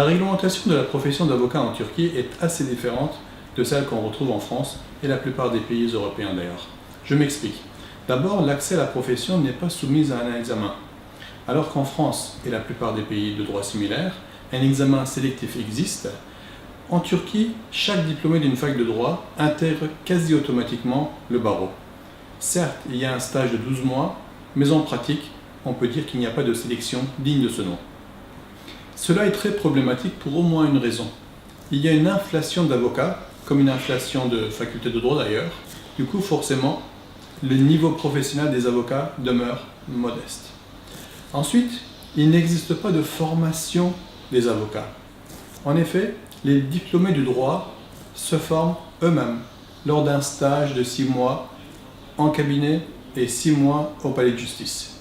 La réglementation de la profession d'avocat en Turquie est assez différente de celle qu'on retrouve en France et la plupart des pays européens d'ailleurs. Je m'explique. D'abord, l'accès à la profession n'est pas soumis à un examen. Alors qu'en France et la plupart des pays de droit similaire, un examen sélectif existe, en Turquie, chaque diplômé d'une fac de droit intègre quasi automatiquement le barreau. Certes, il y a un stage de 12 mois, mais en pratique, on peut dire qu'il n'y a pas de sélection digne de ce nom. Cela est très problématique pour au moins une raison. Il y a une inflation d'avocats, comme une inflation de facultés de droit d'ailleurs. Du coup, forcément, le niveau professionnel des avocats demeure modeste. Ensuite, il n'existe pas de formation des avocats. En effet, les diplômés du droit se forment eux-mêmes lors d'un stage de 6 mois en cabinet et 6 mois au palais de justice.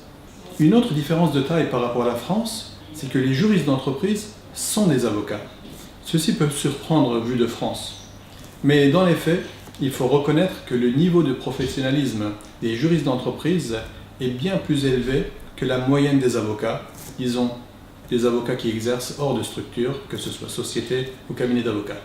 Une autre différence de taille par rapport à la France, c'est que les juristes d'entreprise sont des avocats. Ceci peut surprendre vu de France. Mais dans les faits, il faut reconnaître que le niveau de professionnalisme des juristes d'entreprise est bien plus élevé que la moyenne des avocats. Ils ont des avocats qui exercent hors de structure, que ce soit société ou cabinet d'avocats.